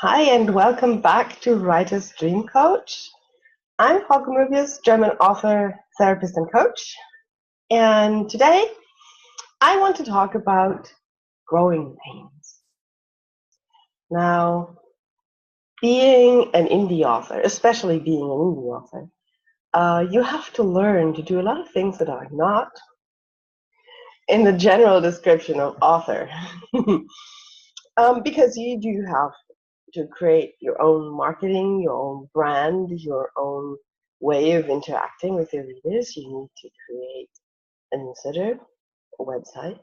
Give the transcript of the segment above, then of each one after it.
Hi, and welcome back to Writer's Dream Coach. I'm Hauke Moebius, German author, therapist, and coach. And today I want to talk about growing pains. Now, being an indie author, especially being an indie author, you have to learn to do a lot of things that are not in the general description of author. Because you do have to create your own marketing, your own brand, your own way of interacting with your readers. You need to create a newsletter, a website,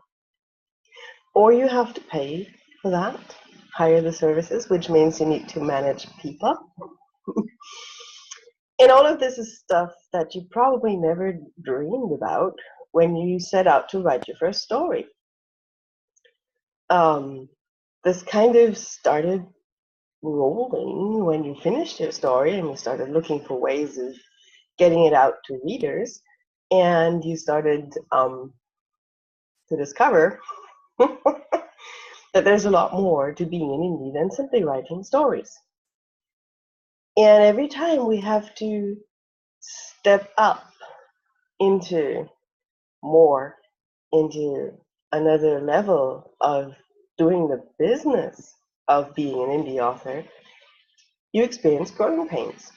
or you have to pay for that, hire the services, which means you need to manage people. And all of this is stuff that you probably never dreamed about when you set out to write your first story. This kind of started rolling when you finished your story and you started looking for ways of getting it out to readers, and you started to discover that there's a lot more to being an indie than simply writing stories. And every time we have to step up into more, into another level of doing the business of being an indie author, you experience growing pains.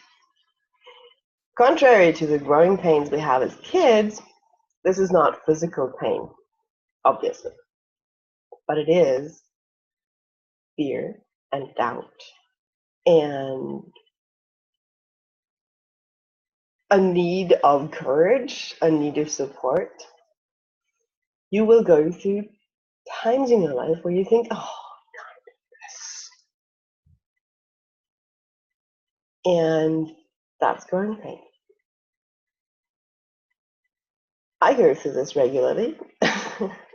Contrary to the growing pains we have as kids, this is not physical pain, obviously, but it is fear and doubt and a need of courage, a need of support. You will go through times in your life where you think, oh, yes. And that's growing pain. I go through this regularly.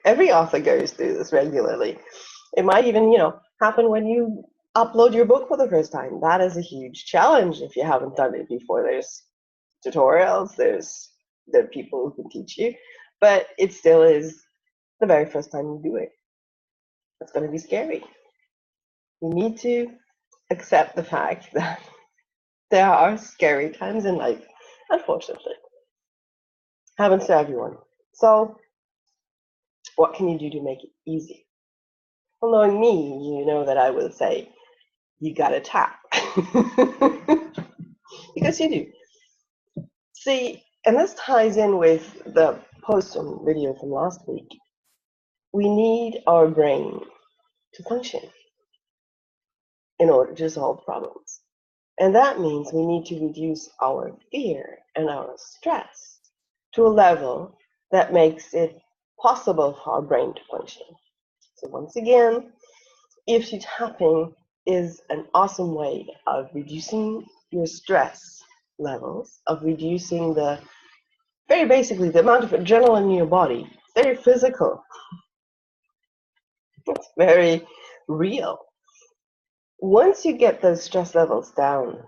Every author goes through this regularly. It might even, happen when you upload your book for the first time. That is a huge challenge if you haven't done it before. There's tutorials, there are people who can teach you, but it still is the very first time you do it. It's going to be scary. You need to accept the fact that there are scary times in life, unfortunately. Happens to everyone. So, what can you do to make it easy? Well, knowing me, you know that I will say, you gotta tap. Because you do. See, and this ties in with the post and video from last week. We need our brain to function in order to solve problems. And that means we need to reduce our fear and our stress to a level that makes it possible for our brain to function. So once again, EFT tapping is an awesome way of reducing your stress levels, of reducing very basically, the amount of adrenaline in your body. It's very physical. It's very real. Once you get those stress levels down,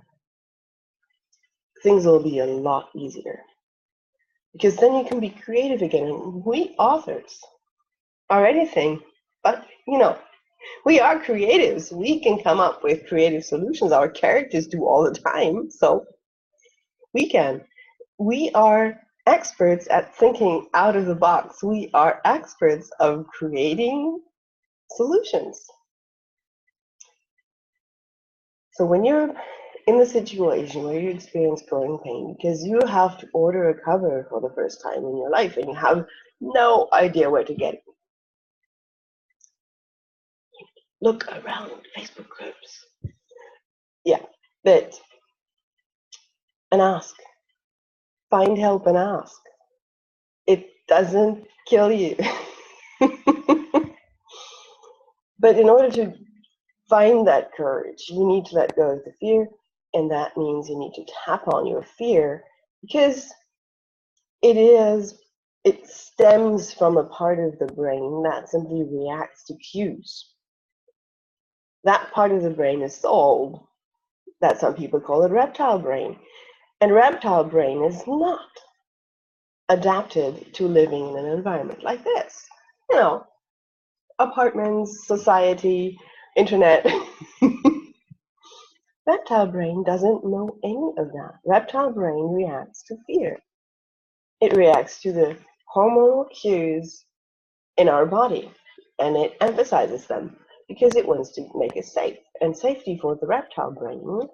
things will be a lot easier. Because then you can be creative again. And we authors are anything but, we are creatives. We can come up with creative solutions. Our characters do all the time. So we can. We are experts at thinking out of the box. We are experts of creating solutions. So when you're in the situation where you experience growing pain because you have to order a cover for the first time in your life and you have no idea where to get it, look around Facebook groups. Yeah, but and ask. Find help and ask. It doesn't kill you. But in order to find that courage, you need to let go of the fear, and that means you need to tap on your fear because it stems from a part of the brain that simply reacts to cues. That part of the brain is so old that some people call it reptile brain. And reptile brain is not adapted to living in an environment like this. Apartments, society, internet. Reptile brain doesn't know any of that. Reptile brain reacts to fear. It reacts to the hormonal cues in our body, and it emphasizes them because it wants to make us safe. And safety for the reptile brain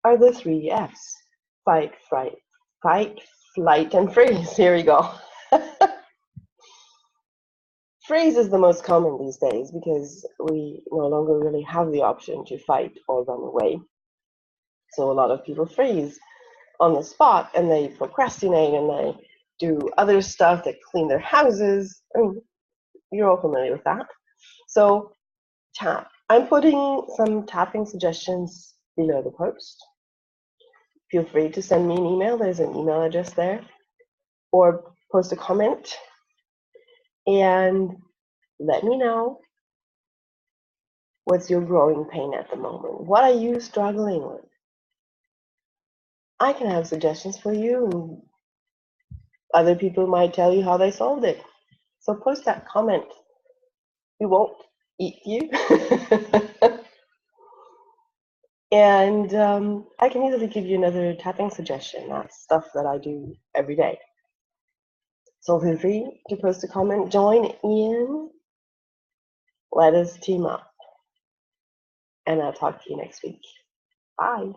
are the 3 Fs: fight, flight, and freeze. Here we go. Freeze is the most common these days because we no longer really have the option to fight or run away. So a lot of people freeze on the spot and they procrastinate and they do other stuff. They clean their houses. I mean, you're all familiar with that. So tap. I'm putting some tapping suggestions below the post. Feel free to send me an email. There's an email address there. Or post a comment and let me know what's your growing pain at the moment. What are you struggling with? I can have suggestions for you, and other people might tell you how they solved it. So post that comment. We won't eat you. And I can easily give you another tapping suggestion. That's stuff that I do every day. So feel free to post a comment, join in, let us team up. And I'll talk to you next week. Bye.